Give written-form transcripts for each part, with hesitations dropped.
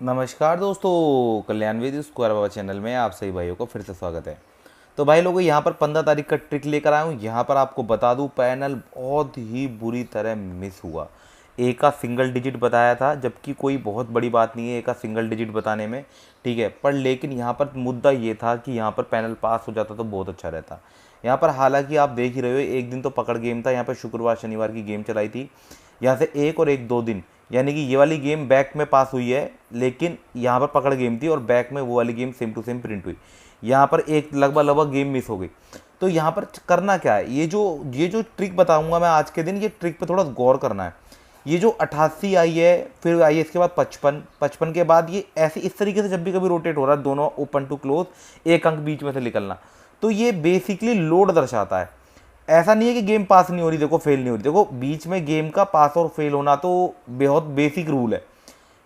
नमस्कार दोस्तों, कल्याण वेद स्क्वायर बाबा चैनल में आप सभी भाइयों को फिर से स्वागत है। तो भाई लोगों, यहाँ पर 15 तारीख का ट्रिक लेकर आया हूँ। यहाँ पर आपको बता दूँ, पैनल बहुत ही बुरी तरह मिस हुआ। ए का सिंगल डिजिट बताया था, जबकि कोई बहुत बड़ी बात नहीं है ए का सिंगल डिजिट बताने में, ठीक है। पर लेकिन यहाँ पर मुद्दा ये था कि यहाँ पर पैनल पास हो जाता तो बहुत अच्छा रहता। यहाँ पर हालांकि आप देख ही रहे हो, एक दिन तो पकड़ गेम था। यहाँ पर शुक्रवार शनिवार की गेम चलाई थी। यहाँ से एक और एक 2 दिन, यानी कि ये वाली गेम बैक में पास हुई है, लेकिन यहाँ पर पकड़ गेम थी और बैक में वो वाली game same to same print हुई। यहाँ पर एक लगभग लगभग गेम मिस हो गई। तो यहाँ पर करना क्या है, ये जो ट्रिक बताऊंगा मैं आज के दिन, ये ट्रिक पे थोड़ा गौर करना है। ये जो 88 आई है, फिर आई है इसके बाद 55, 55 के बाद ये ऐसे इस तरीके से जब भी कभी रोटेट हो रहा है, दोनों ओपन टू क्लोज, एक अंक बीच में से निकलना, तो ये बेसिकली लोड दर्शाता है। ऐसा नहीं है कि गेम पास नहीं हो रही, देखो फेल नहीं हो रही। देखो बीच में गेम का पास और फेल होना तो बहुत बेसिक रूल है।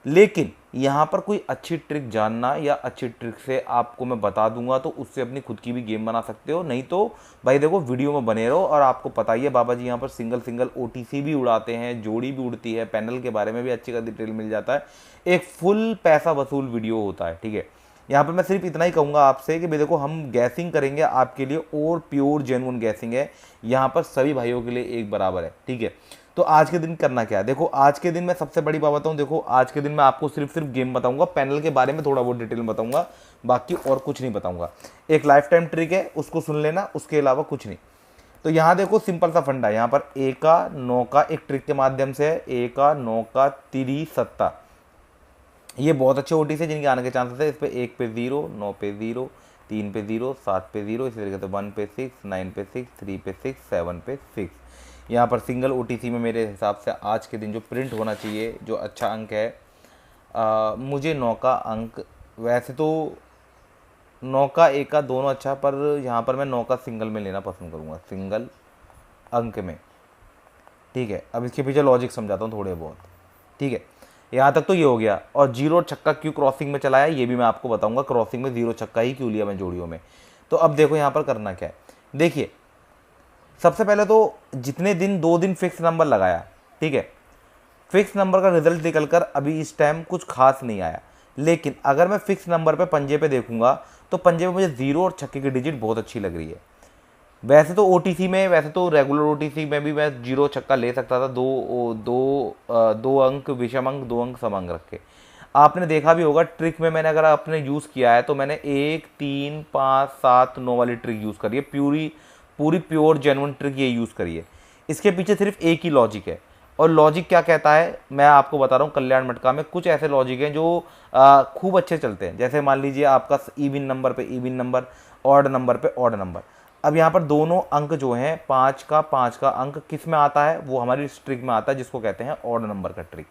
लेकिन यहाँ पर कोई अच्छी ट्रिक जानना, या अच्छी ट्रिक से आपको मैं बता दूंगा तो उससे अपनी खुद की भी गेम बना सकते हो। नहीं तो भाई देखो, वीडियो में बने रहो। और आपको पता ही है, बाबा जी यहाँ पर सिंगल सिंगल ओटीसी भी उड़ाते हैं, जोड़ी भी उड़ती है, पैनल के बारे में भी अच्छी खासी डिटेल मिल जाता है। एक फुल पैसा वसूल वीडियो होता है, ठीक है। यहाँ पर मैं सिर्फ इतना ही कहूँगा आपसे कि भाई देखो, हम गैसिंग करेंगे आपके लिए, और प्योर जेन्युइन गैसिंग है। यहाँ पर सभी भाइयों के लिए एक बराबर है, ठीक है। तो आज के दिन करना क्या है, देखो आज के दिन मैं सबसे बड़ी बात बताऊँ। देखो आज के दिन मैं आपको सिर्फ गेम बताऊंगा, पैनल के बारे में थोड़ा बहुत डिटेल में बताऊंगा, बाकी और कुछ नहीं बताऊंगा। एक लाइफ टाइम ट्रिक है, उसको सुन लेना, उसके अलावा कुछ नहीं। तो यहाँ देखो सिंपल सा फंडा है। यहाँ पर ए का 9 का एक ट्रिक के माध्यम से है, ए का 9 का तिरी सत्ता। ये बहुत अच्छे ओटी से जिनके आने के चांसेस है। इस पे 1 पे 0, 9 पे 0, 3 पे 0, 7 पे 0, इसी तरीके से 1 पे 6, 9 पे 6, 3 पे 6, 7 पे 6। यहाँ पर सिंगल ओटीसी में मेरे हिसाब से आज के दिन जो प्रिंट होना चाहिए, जो अच्छा अंक है, मुझे 9 का अंक, वैसे तो 9 का 1 का दोनों अच्छा, पर यहाँ पर मैं 9 का सिंगल में लेना पसंद करूँगा, सिंगल अंक में, ठीक है। अब इसके पीछे लॉजिक समझाता हूँ थोड़े बहुत, ठीक है। यहाँ तक तो ये हो गया। और जीरो छक्का क्यों क्रॉसिंग में चलाया, ये भी मैं आपको बताऊंगा। क्रॉसिंग में जीरो छक्का ही क्यों लिया मैं जोड़ियों में। तो अब देखो यहाँ पर करना क्या है। देखिए सबसे पहले तो जितने दिन 2 दिन फिक्स नंबर लगाया, ठीक है, फिक्स नंबर का रिजल्ट निकलकर अभी इस टाइम कुछ खास नहीं आया। लेकिन अगर मैं फिक्स नंबर पे पंजे पे देखूंगा, तो पंजे पे मुझे जीरो और छक्के की डिजिट बहुत अच्छी लग रही है। वैसे तो ओटीसी में, वैसे तो रेगुलर ओटीसी में भी मैं जीरो छक्का ले सकता था, दो अंक विषम अंक, 2 अंक सम अंक रख के। आपने देखा भी होगा ट्रिक में, मैंने अगर आपने यूज़ किया है तो मैंने 1, 3, 5, 7, 9 वाली ट्रिक यूज़ करी है। पूरी प्योर जेन्युइन ट्रिक ये यूज़ करी है। इसके पीछे सिर्फ एक ही लॉजिक है। और लॉजिक क्या कहता है मैं आपको बता रहा हूँ। कल्याण मटका में कुछ ऐसे लॉजिक हैं जो खूब अच्छे चलते हैं। जैसे मान लीजिए आपका इवन नंबर पे इवन नंबर, ऑड नंबर पे ऑड नंबर। अब यहाँ पर दोनों अंक जो हैं, 5 का अंक किस में आता है, वो हमारी इस ट्रिक में आता है, जिसको कहते हैं ऑड नंबर का ट्रिक।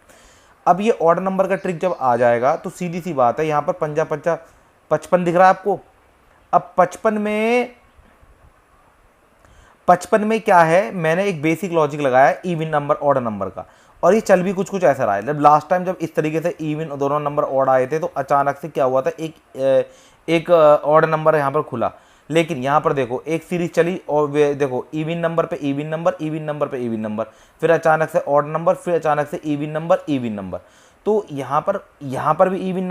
अब ये ऑड नंबर का ट्रिक जब आ जाएगा तो सीधी सी बात है, यहाँ पर पंजा पंजा 55 दिख रहा है आपको। अब 55 में क्या है, मैंने एक बेसिक लॉजिक लगाया इवन नंबर ऑड नंबर का, और ये चल भी कुछ कुछ ऐसा रहा है। जब लास्ट टाइम जब इस तरीके से इवन दोनों नंबर ऑड आए थे, तो अचानक से क्या हुआ था, एक ऑड नंबर यहाँ पर खुला। लेकिन यहाँ पर देखो एक सीरीज चली, और देखो इवन नंबर पे इवन नंबर, इवन नंबर पे इवन नंबर, फिर अचानक से ऑड नंबर, फिर अचानक से इवन नंबर, इवन नंबर। तो यहाँ पर भी इवन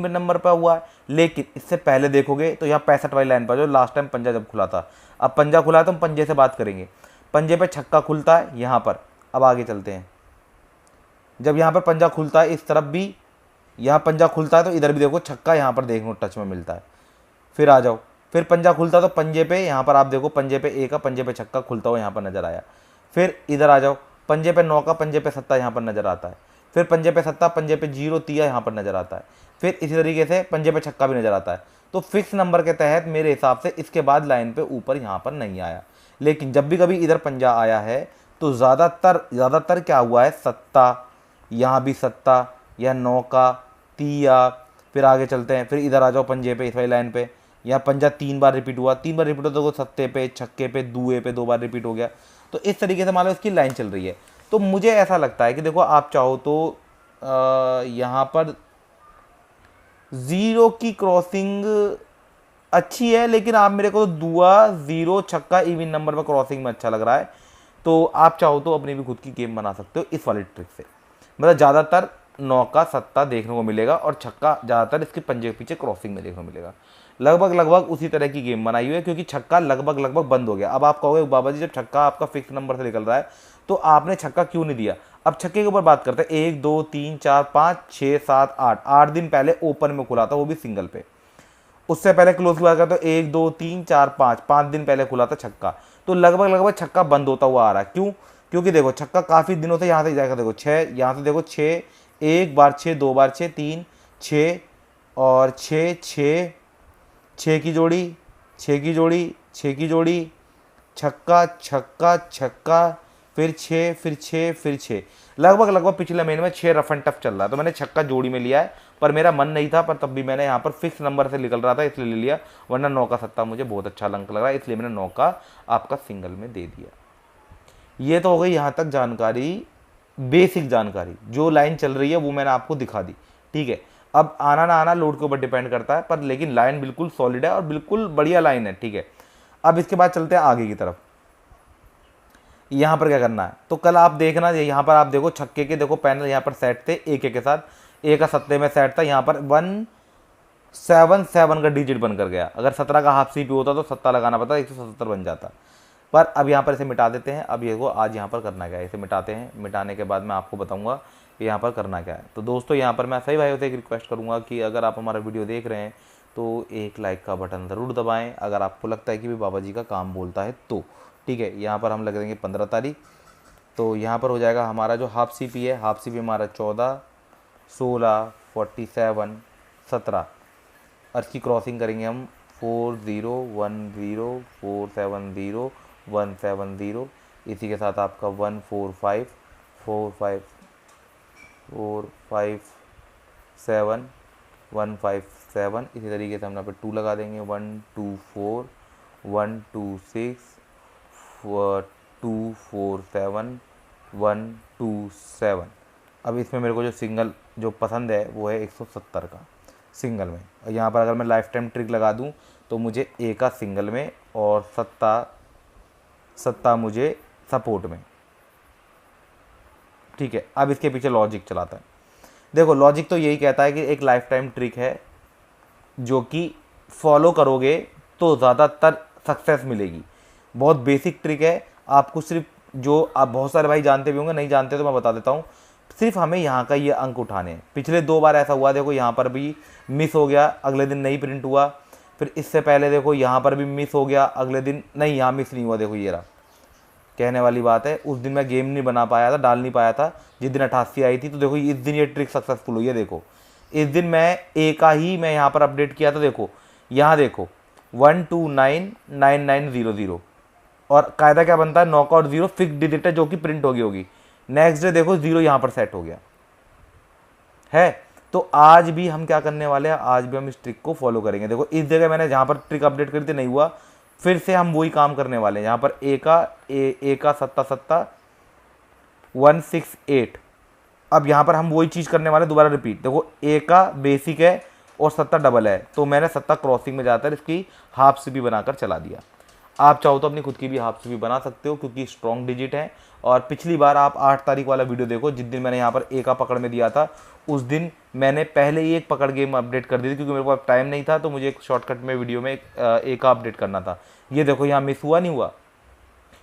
नंबर पे हुआ है। लेकिन इससे पहले देखोगे तो यहाँ 65 वाली लाइन पर जो लास्ट टाइम पंजा जब खुला था, अब पंजा खुला है तो हम पंजे से बात करेंगे। पंजे पे छक्का खुलता है यहाँ पर। अब आगे चलते हैं। जब यहाँ पर पंजा खुलता है इस तरफ भी, यहाँ पंजा खुलता है तो इधर भी देखो छक्का यहाँ पर देखो टच में मिलता है। फिर आ जाओ, फिर पंजा खुलता है तो पंजे पे यहाँ पर आप देखो, पंजे पे ए का पंजे पे छक्का खुलता हुआ यहाँ पर नजर आया। फिर इधर आ जाओ, पंजे पे 9 का पंजे पे सत्ता यहाँ पर नजर आता है। फिर पंजे पे सत्ता, पंजे पे 0 तिया यहाँ पर नजर आता है। फिर इसी तरीके से पंजे पे छक्का भी नजर आता है। तो फिक्स नंबर के तहत मेरे हिसाब से इसके बाद लाइन पे ऊपर यहाँ पर नहीं आया। लेकिन जब भी कभी इधर पंजा आया है तो ज़्यादातर क्या हुआ है, सत्ता, यहाँ भी सत्ता या 9 का तिया। फिर आगे चलते हैं, फिर इधर आ जाओ पंजे पे, इस वाली लाइन पे, यहाँ पंजा 3 बार रिपीट हुआ, 3 बार रिपीट हुआ तो सत्ते पे, छक्के पे, दुए पे 2 बार रिपीट हो गया। तो इस तरीके से मान लो इसकी लाइन चल रही है। तो मुझे ऐसा लगता है कि देखो आप चाहो तो यहाँ पर जीरो की क्रॉसिंग अच्छी है, लेकिन आप मेरे को दुआ जीरो छक्का इवन नंबर में क्रॉसिंग में अच्छा लग रहा है। तो आप चाहो तो अपनी भी खुद की गेम बना सकते हो इस वाली ट्रिक से। मतलब ज़्यादातर 9 का सत्ता देखने को मिलेगा और छक्का ज़्यादातर इसके पंजे के पीछे क्रॉसिंग में देखने को मिलेगा। लगभग उसी तरह की गेम बनाई हुई है, क्योंकि छक्का लगभग बंद हो गया। अब आप कहोगे बाबा जी जब छक्का आपका फिक्स नंबर से निकल रहा है तो आपने छक्का क्यों नहीं दिया। अब छक्के के ऊपर बात करते हैं। 1 2 3 4 5 6 7 8 8 दिन पहले ओपन में खुला था, वो भी सिंगल पे। उससे पहले क्लोज की बात करते तो 1 2 3 4 5 दिन पहले खुला था छक्का। तो लगभग छक्का बंद होता हुआ आ रहा है। क्यों? क्योंकि देखो छक्का काफ़ी दिनों से यहाँ से जाएगा। देखो 6, यहाँ से देखो 6, 1 बार 6, 2 बार 6, 3 6 और 6 6 6 की जोड़ी, 6 की जोड़ी, 6 की जोड़ी, छक्का छक्का छक्का, फिर 6 फिर 6 फिर 6। लगभग पिछले महीने में 6 रफ एंड टफ चल रहा है। तो मैंने छक्का जोड़ी में लिया है, पर मेरा मन नहीं था, पर तब भी मैंने यहाँ पर फिक्स नंबर से निकल रहा था इसलिए ले लिया। वरना 9 का सत्ता मुझे बहुत अच्छा अंक लग रहा है, इसलिए मैंने 9 का आपका सिंगल में दे दिया। ये तो हो गई यहाँ तक जानकारी, बेसिक जानकारी। जो लाइन चल रही है वो मैंने आपको दिखा दी, ठीक है। अब आना ना आना लोड के ऊपर डिपेंड करता है, पर लेकिन लाइन बिल्कुल सॉलिड है और बिल्कुल बढ़िया लाइन है, ठीक है। अब इसके बाद चलते हैं आगे की तरफ। यहाँ पर क्या करना है, तो कल आप देखना, यहाँ पर आप देखो छक्के के देखो पैनल यहाँ पर सेट थे एक के साथ। एक का सत्ते में सेट था, यहाँ पर 177 का डिजिट बनकर गया। अगर 17 का हाफ सीपी होता तो सत्ता लगाना पड़ता, 177 बन जाता। पर अब यहाँ पर इसे मिटा देते हैं। अब ये को आज यहाँ पर करना क्या है, इसे मिटाते हैं। मिटाने के बाद मैं आपको बताऊँगा कि यहाँ पर करना क्या है। तो दोस्तों यहाँ पर मैं सही भाइयों से एक रिक्वेस्ट करूँगा कि अगर आप हमारा वीडियो देख रहे हैं तो एक लाइक का बटन ज़रूर दबाएं, अगर आपको लगता है कि भी बाबा जी का काम बोलता है तो, ठीक है। यहाँ पर हम लग देंगे 15 तारीख। तो यहाँ पर हो जाएगा हमारा जो हाफ सीपी है, हाफ सीपी हमारा 14 16 47 17 और इसकी क्रॉसिंग करेंगे हम 4010 470 170। इसी के साथ आपका 145 45 457 157। इसी तरीके से हम यहाँ पे 2 लगा देंगे, 124 126 247 127। अब इसमें मेरे को जो सिंगल जो पसंद है वो है 170 का सिंगल में। और यहाँ पर अगर मैं लाइफ टाइम ट्रिक लगा दूँ तो मुझे ए का सिंगल में और सत्ता मुझे सपोर्ट में, ठीक है। अब इसके पीछे लॉजिक चलाता है। देखो लॉजिक तो यही कहता है कि एक लाइफ टाइम ट्रिक है जो कि फॉलो करोगे तो ज़्यादातर सक्सेस मिलेगी। बहुत बेसिक ट्रिक है, आपको सिर्फ जो आप बहुत सारे भाई जानते भी होंगे, नहीं जानते तो मैं बता देता हूँ। सिर्फ हमें यहाँ का ये अंक उठाने हैं। पिछले 2 बार ऐसा हुआ, देखो यहाँ पर भी मिस हो गया, अगले दिन नहीं प्रिंट हुआ। फिर इससे पहले देखो यहाँ पर भी मिस हो गया, अगले दिन नहीं, यहाँ मिस नहीं हुआ। देखो ये रहा, कहने वाली बात है। उस दिन मैं गेम नहीं बना पाया था, डाल नहीं पाया था जिस दिन 88 आई थी। तो देखो इस दिन ये ट्रिक सक्सेसफुल हुई है। देखो इस दिन मैं ए का ही मैं यहाँ पर अपडेट किया था। देखो यहाँ देखो 1299900 और कायदा क्या बनता है, 9 का और 0 फिक्स डिजिट है जो कि प्रिंट होगी। नेक्स्ट डे देखो 0 यहाँ पर सेट हो गया है। तो आज भी हम क्या करने वाले हैं, आज भी हम इस ट्रिक को फॉलो करेंगे। देखो इस जगह मैंने जहाँ पर ट्रिक अपडेट करी थी नहीं हुआ, फिर से हम वही काम करने वाले हैं। यहाँ पर ए का सत्ता 168। अब यहाँ पर हम वही चीज़ करने वाले, दोबारा रिपीट। देखो ए का बेसिक है और सत्ता डबल है, तो मैंने सत्ता क्रॉसिंग में जाकर इसकी हाफ सीपी बनाकर चला दिया। आप चाहो तो अपनी खुद की भी हाफ सीपी बना सकते हो क्योंकि स्ट्रॉन्ग डिजिट है। और पिछली बार आप 8 तारीख वाला वीडियो देखो, जिस दिन मैंने यहाँ पर ए का पकड़ में दिया था, उस दिन मैंने पहले ही एक पकड़ गेम अपडेट कर दी थी क्योंकि मेरे पास टाइम नहीं था। तो मुझे एक शॉर्टकट में वीडियो में ए का अपडेट करना था। ये देखो यहाँ मिस हुआ नहीं हुआ,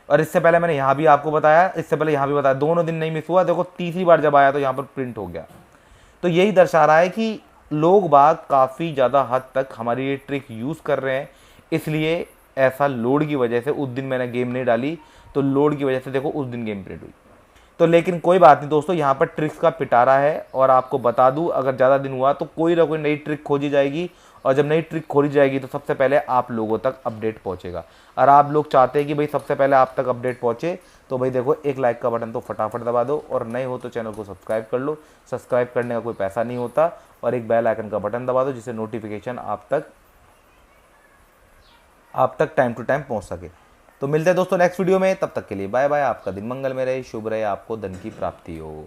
और इससे पहले मैंने यहाँ भी आपको बताया, इससे पहले यहाँ भी बताया, दोनों दिन नहीं मिस हुआ। देखो तीसरी बार जब आया तो यहाँ पर प्रिंट हो गया। तो यही दर्शा रहा है कि लोग बाग काफ़ी ज़्यादा हद तक हमारी ये ट्रिक यूज़ कर रहे हैं। इसलिए ऐसा लोड की वजह से उस दिन मैंने गेम नहीं डाली, तो लोड की वजह से देखो उस दिन गेम प्रिंट हुई। तो लेकिन कोई बात नहीं दोस्तों, यहाँ पर ट्रिक्स का पिटारा है। और आपको बता दूँ, अगर ज़्यादा दिन हुआ तो कोई ना कोई नई ट्रिक खोजी जाएगी, और जब नई ट्रिक खोजी जाएगी तो सबसे पहले आप लोगों तक अपडेट पहुँचेगा। और आप लोग चाहते हैं कि भाई सबसे पहले आप तक अपडेट पहुँचे, तो भाई देखो एक लाइक का बटन तो फटाफट दबा दो, और नए हो तो चैनल को सब्सक्राइब कर लो। सब्सक्राइब करने का कोई पैसा नहीं होता, और एक बेल आइकन का बटन दबा दो जिससे नोटिफिकेशन आप तक टाइम टू टाइम पहुंच सके। तो मिलते हैं दोस्तों नेक्स्ट वीडियो में, तब तक के लिए बाय बाय। आपका दिन मंगल में रहे, शुभ रहे, आपको धन की प्राप्ति हो।